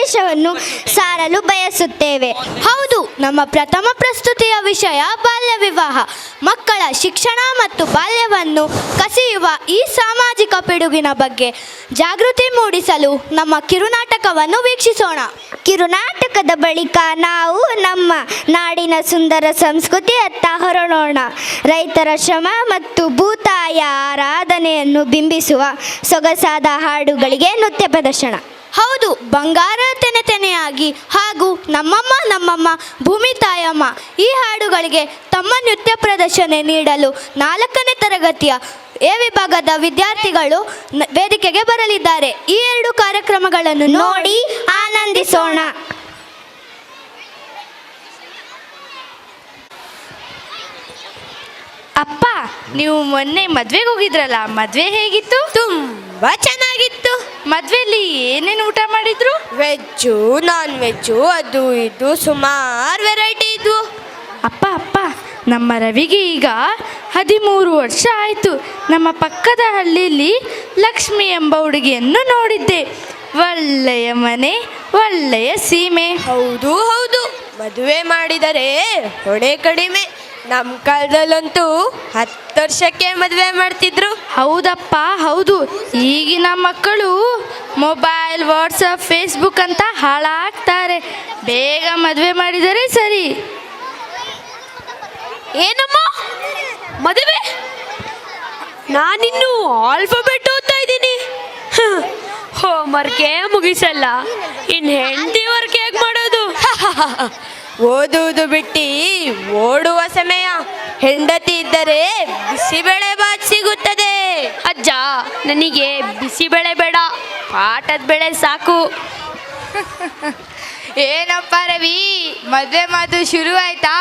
ಸಂದೇಶವನ್ನು ಸಾರಲು ಬಯಸುತ್ತೇವೆ. ಹೌದು, ನಮ್ಮ ಪ್ರಥಮ ಪ್ರಸ್ತುತಿಯ ವಿಷಯ ಬಾಲ್ಯ ವಿವಾಹ. ಮಕ್ಕಳ ಶಿಕ್ಷಣ ಮತ್ತು ಬಾಲ್ಯವನ್ನು ಕಸಿಯುವ ಈ ಸಾಮಾಜಿಕ ಪಿಡುಗಿನ ಬಗ್ಗೆ ಜಾಗೃತಿ ಮೂಡಿಸಲು ನಮ್ಮ ಕಿರುನಾಟಕವನ್ನು ವೀಕ್ಷಿಸೋಣ. ಕಿರುನಾಟಕದ ಬಳಿಕ ನಾವು ನಮ್ಮ ನಾಡಿನ ಸುಂದರ ಸಂಸ್ಕೃತಿಯತ್ತ ಹೊರಡೋಣ. ರೈತರ ಶ್ರಮ ಮತ್ತು ಭೂತಾಯ ಆರಾಧನೆಯನ್ನು ಬಿಂಬಿಸುವ ಸೊಗಸಾದ ಹಾಡುಗಳಿಗೆ ನೃತ್ಯ ಪ್ರದರ್ಶನ. ಹೌದು, ಬಂಗಾರ ತೆನೆ ತೆನೆಯಾಗಿ ಹಾಗೂ ನಮ್ಮಮ್ಮ ಭೂಮಿ ತಾಯಮ್ಮ ಈ ಹಾಡುಗಳಿಗೆ ತಮ್ಮ ನೃತ್ಯ ಪ್ರದರ್ಶನ ನೀಡಲು 4ನೇ ತರಗತಿಯ ಎ ವಿಭಾಗದ ವಿದ್ಯಾರ್ಥಿಗಳು ವೇದಿಕೆಗೆ ಬರಲಿದ್ದಾರೆ. ಈ 2 ಕಾರ್ಯಕ್ರಮಗಳನ್ನು ನೋಡಿ ಆನಂದಿಸೋಣ. ಅಪ್ಪ, ನೀವು ಮೊನ್ನೆ ಮದ್ವೆಗೆ ಹೋಗಿದ್ರಲ್ಲ, ಮದ್ವೆ ಹೇಗಿತ್ತು? ತುಂಬಾ ಚೆನ್ನಾಗಿತ್ತು. ಮದ್ವೆಯಲ್ಲಿ ಏನೇನು ಊಟ ಮಾಡಿದ್ರು? ವೆಜ್ಜು, ನಾನ್ ವೆಜ್ಜು, ಅದು ಇದು ಸುಮಾರು ವೆರೈಟಿ ಇದ್ವು. ಅಪ್ಪ, ನಮ್ಮ ರವಿಗೆ ಈಗ 13 ವರ್ಷ ಆಯಿತು. ನಮ್ಮ ಪಕ್ಕದ ಹಳ್ಳಿಯಲ್ಲಿ ಲಕ್ಷ್ಮಿ ಎಂಬ ಹುಡುಗಿಯನ್ನು ನೋಡಿದ್ದೆ. ಒಳ್ಳೆಯ ಮನೆ, ಒಳ್ಳೆಯ ಸೀಮೆ. ಹೌದು, ಮದುವೆ ಮಾಡಿದರೆ ಹೊಣೆ ಕಡಿಮೆ. ನಮ್ಮ ಕಾಲದಲ್ಲಂತೂ 10 ವರ್ಷಕ್ಕೆ ಮದುವೆ ಮಾಡ್ತಿದ್ರು. ಹೌದಪ್ಪ, ಹೌದು. ಈಗಿನ ಮಕ್ಕಳು ಮೊಬೈಲ್, ವಾಟ್ಸಪ್, ಫೇಸ್ಬುಕ್ ಅಂತ ಹಾಳಾಗ್ತಾರೆ. ಬೇಗ ಮದುವೆ ಮಾಡಿದರೆ ಸರಿ. ಏನಮ್ಮ ಮದುವೆ? ನಾನಿನ್ನು ಆಲ್ಫಾಬೆಟ್ ಓದ್ತಾ ಇದ್ದೀನಿ. ಹೋಮ್ವರ್ಕೇ ಮುಗಿಸಲ್ಲ, ಇನ್ನು ಹೆಂಡತಿ ವರ್ಕ್ ಹೇಗೆ ಮಾಡೋದು? ಓದುವುದು ಬಿಟ್ಟು ಓಡುವ ಸಮಯ. ಹೆಂಡತಿ ಇದ್ದರೆ ಬಿಸಿಬೇಳೆ ಬಾತ್ ಸಿಗುತ್ತದೆ. ಅಜ್ಜ, ನನಗೆ ಬಿಸಿಬೇಳೆ ಬೇಡ, ಪಾಠದ ಬೆಳೆ ಸಾಕು. ಏನಪ್ಪ ರವಿ, ಮದುವೆ ಮಾತು ಶುರು ಆಯ್ತಾ?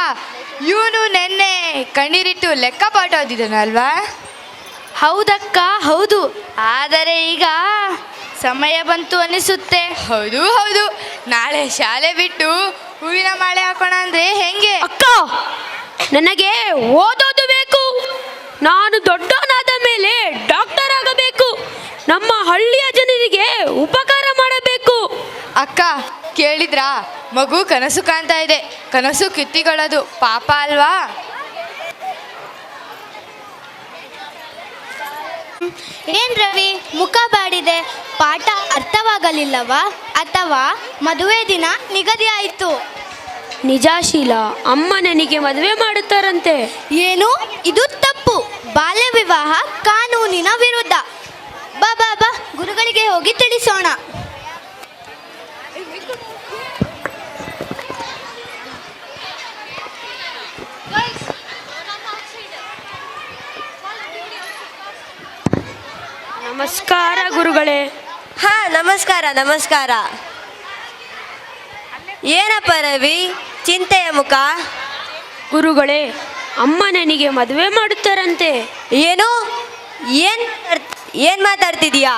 ಇವನು ನೆನ್ನೆ ಕಣ್ಣೀರಿಟ್ಟು ಲೆಕ್ಕ ಪಾಠ ಓದಿದನಲ್ವಾ? ಹೌದಕ್ಕ, ಹೌದು. ಆದರೆ ಈಗ ಸಮಯ ಬಂತು ಅನಿಸುತ್ತೆ. ಹೌದು, ನಾಳೆ ಶಾಲೆ ಬಿಟ್ಟು ಹೂವಿನ ಮಾಲೆ ಹಾಕೋಣ ಅಂದ್ರೆ ಹೆಂಗೆ? ಅಕ್ಕ, ನನಗೆ ಓದೋದು ಬೇಕು. ನಾನು ದೊಡ್ಡವನಾದ ಮೇಲೆ ಡಾಕ್ಟರ್ ಆಗಬೇಕು. ನಮ್ಮ ಹಳ್ಳಿಯ ಜನರಿಗೆ ಉಪಕಾರ ಮಾಡಬೇಕು. ಅಕ್ಕ, ಕೇಳಿದ್ರಾ? ಮಗು ಕನಸು ಕಾಣ್ತಾ ಇದೆ. ಕನಸು ಕಿತ್ತಿಕೊಳ್ಳೋದು ಪಾಪ ಅಲ್ವಾ? ಏನ್ ರವಿ, ಮುಖ ಬಾಡಿದೆ? ಪಾಠ ಅರ್ಥವಾಗಲಿಲ್ಲವಾ? ಅಥವಾ ಮದುವೆ ದಿನ ನಿಗದಿ ಆಯಿತು? ನಿಜಾಶೀಲ, ಅಮ್ಮ ನನಗೆ ಮದುವೆ ಮಾಡುತ್ತಾರಂತೆ. ಏನು? ಇದು ತಪ್ಪು. ಬಾಲ್ಯ ವಿವಾಹ ಕಾನೂನಿನ ವಿರುದ್ಧ. ಬಾ, ಗುರುಗಳಿಗೆ ಹೋಗಿ ತಿಳಿಸೋಣ. ನಮಸ್ಕಾರ ಗುರುಗಳೇ. ನಮಸ್ಕಾರ. ಏನಪ್ಪ ರವಿ, ಚಿಂತೆಯ ಮುಖ? ಗುರುಗಳೇ, ಅಮ್ಮ ನನಗೆ ಮದುವೆ ಮಾಡುತ್ತಾರಂತೆ. ಏನು? ಏನ್ ಮಾತಾಡ್ತಿದೀಯಾ?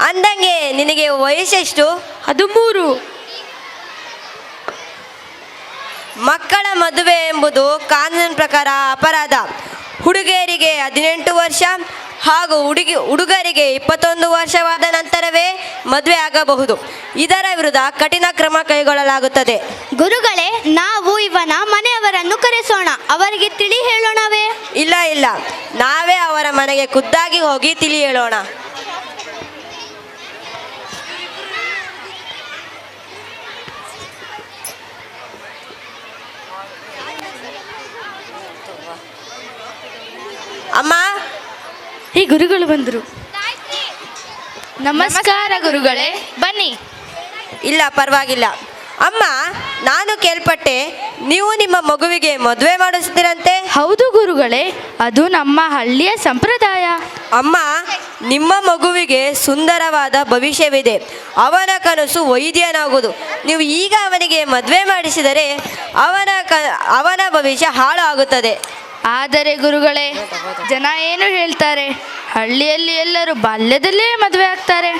ಅಂದಂಗೆ ನಿನಗೆ ವಯಸ್ಸೆಷ್ಟು? 13. ಮಕ್ಕಳ ಮದುವೆ ಎಂಬುದು ಕಾನೂನಿನ ಪ್ರಕಾರ ಅಪರಾಧ. ಹುಡುಗಿಯರಿಗೆ 18 ವರ್ಷ ಹಾಗೂ ಹುಡುಗರಿಗೆ 21 ವರ್ಷವಾದ ನಂತರವೇ ಮದುವೆ ಆಗಬಹುದು. ಇದರ ವಿರುದ್ಧ ಕಠಿಣ ಕ್ರಮ ಕೈಗೊಳ್ಳಲಾಗುತ್ತದೆ. ಗುರುಗಳೇ, ನಾವು ಇವನ ಮನೆಯವರನ್ನು ಕರೆಸೋಣ. ಅವರಿಗೆ ತಿಳಿ ಹೇಳೋಣವೇ? ಇಲ್ಲ, ನಾವೇ ಅವರ ಮನೆಗೆ ಖುದ್ದಾಗಿ ಹೋಗಿ ತಿಳಿ ಹೇಳೋಣ. ಅಮ್ಮ, ಈ ಗುರುಗಳು ಬಂದರು. ನಮಸ್ಕಾರ ಗುರುಗಳೇ, ಬನ್ನಿ. ಇಲ್ಲ, ಪರವಾಗಿಲ್ಲ. ಅಮ್ಮ, ನಾನು ಕೇಳ್ಪಟ್ಟೆ ನೀವು ನಿಮ್ಮ ಮಗುವಿಗೆ ಮದುವೆ ಮಾಡಿಸ್ತೀರಂತೆ? ಹೌದು ಗುರುಗಳೇ, ಅದು ನಮ್ಮ ಹಳ್ಳಿಯ ಸಂಪ್ರದಾಯ. ಅಮ್ಮ, ನಿಮ್ಮ ಮಗುವಿಗೆ ಸುಂದರವಾದ ಭವಿಷ್ಯವಿದೆ. ಅವನ ಕನಸು ವೈದ್ಯನಾಗುವುದು. ನೀವು ಈಗ ಅವನಿಗೆ ಮದುವೆ ಮಾಡಿಸಿದರೆ ಅವನ ಭವಿಷ್ಯ ಹಾಳು ಆಗುತ್ತದೆ. ಆದರೆ ಗುರುಗಳೇ, ಜನ ಏನು ಹೇಳ್ತಾರೆ? ಹಳ್ಳಿಯಲ್ಲಿ ಎಲ್ಲರೂ ಬಾಲ್ಯದಲ್ಲೇ ಮದುವೆ ಆಗ್ತಾರೆ.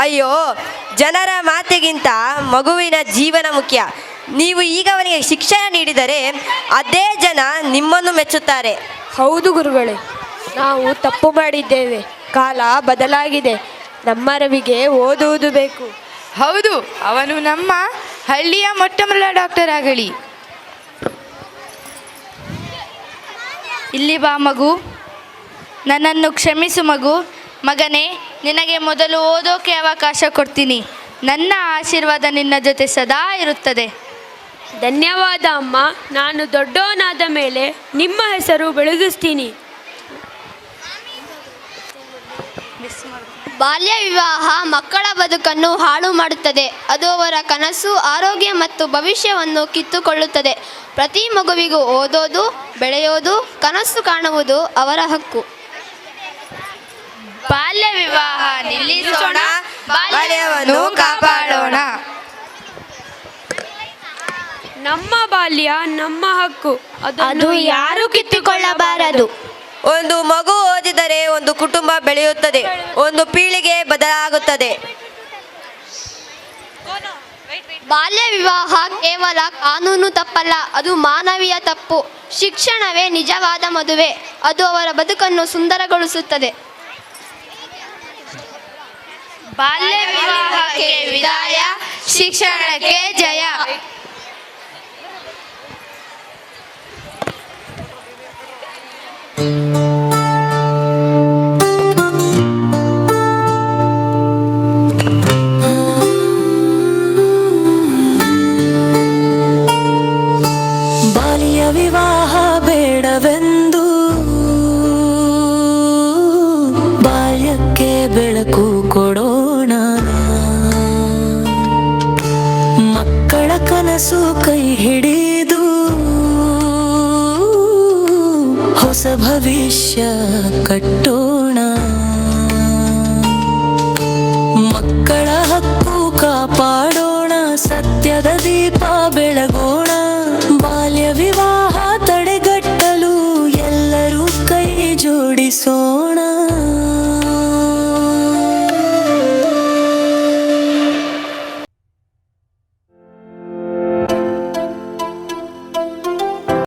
ಅಯ್ಯೋ, ಜನರ ಮಾತಿಗಿಂತ ಮಗುವಿನ ಜೀವನ ಮುಖ್ಯ. ನೀವು ಈಗ ಅವನಿಗೆ ಶಿಕ್ಷಣ ನೀಡಿದರೆ ಅದೇ ಜನ ನಿಮ್ಮನ್ನು ಮೆಚ್ಚುತ್ತಾರೆ. ಹೌದು ಗುರುಗಳೇ, ನಾವು ತಪ್ಪು ಮಾಡಿದ್ದೇವೆ. ಕಾಲ ಬದಲಾಗಿದೆ. ನಮ್ಮ ರವಿಗೆ ಓದುವುದು ಬೇಕು. ಹೌದು, ಅವನು ನಮ್ಮ ಹಳ್ಳಿಯ ಮೊಟ್ಟಮೊದಲ ಡಾಕ್ಟರ್ ಆಗಲಿ. ಇಲ್ಲಿ ಬಾ ಮಗು, ನನ್ನನ್ನು ಕ್ಷಮಿಸು ಮಗು. ಮಗನೇ, ನಿನಗೆ ಮೊದಲು ಓದೋಕೆ ಅವಕಾಶ ಕೊಡ್ತೀನಿ. ನನ್ನ ಆಶೀರ್ವಾದ ನಿನ್ನ ಜೊತೆ ಸದಾ ಇರುತ್ತದೆ. ಧನ್ಯವಾದ ಅಮ್ಮ. ನಾನು ದೊಡ್ಡವನಾದ ಮೇಲೆ ನಿಮ್ಮ ಹೆಸರು ಬೆಳಗಿಸ್ತೀನಿ. ಬಾಲ್ಯ ವಿವಾಹ ಮಕ್ಕಳ ಬದುಕನ್ನು ಹಾಳು ಮಾಡುತ್ತದೆ. ಅದು ಅವರ ಕನಸು, ಆರೋಗ್ಯ ಮತ್ತು ಭವಿಷ್ಯವನ್ನು ಕಿತ್ತುಕೊಳ್ಳುತ್ತದೆ. ಪ್ರತಿ ಮಗುವಿಗೂ ಓದೋದು, ಬೆಳೆಯೋದು, ಕನಸು ಕಾಣುವುದು ಅವರ ಹಕ್ಕು. ಬಾಲ್ಯ ವಿವಾಹ ನಿಲ್ಲಿಸೋಣ, ಬಾಲ್ಯವನ್ನು ಕಾಪಾಡೋಣ. ನಮ್ಮ ಬಾಲ್ಯ ನಮ್ಮ ಹಕ್ಕು, ಅದು ಯಾರು ಕಿತ್ತುಕೊಳ್ಳಬಾರದು. ಒಂದು ಮಗು ಓದಿದರೆ ಒಂದು ಕುಟುಂಬ ಬೆಳೆಯುತ್ತದೆ, ಒಂದು ಪೀಳಿಗೆ ಬದಲಾಗುತ್ತದೆ. ಬಾಲ್ಯ ವಿವಾಹ ಕೇವಲ ಕಾನೂನು ತಪ್ಪಲ್ಲ, ಅದು ಮಾನವೀಯ ತಪ್ಪು. ಶಿಕ್ಷಣವೇ ನಿಜವಾದ ಮದುವೆ, ಅದು ಅವರ ಬದುಕನ್ನು ಸುಂದರಗೊಳಿಸುತ್ತದೆ. ಬಾಲ್ಯ ವಿವಾಹಕ್ಕೆ ವಿದಾಯ, ಶಿಕ್ಷಣಕ್ಕೆ ಜಯ. ಬಾಲ್ಯ ವಿವಾಹ ಬೇಡವೆಂದು ಬಾಲ್ಯಕ್ಕೆ ಬೆಳಕು ಕೊಡೋಣ. ಮಕ್ಕಳ ಕನಸು ಕೈ ಹಿಡಿದು ಹೊಸ ಭವಿಷ್ಯ ಕಟ್ಟೋಣ. ಮಕ್ಕಳ ಹಕ್ಕು ಕಾಪಾಡೋಣ, ಸತ್ಯದ ದೀಪ ಬೆಳಗೋಣ.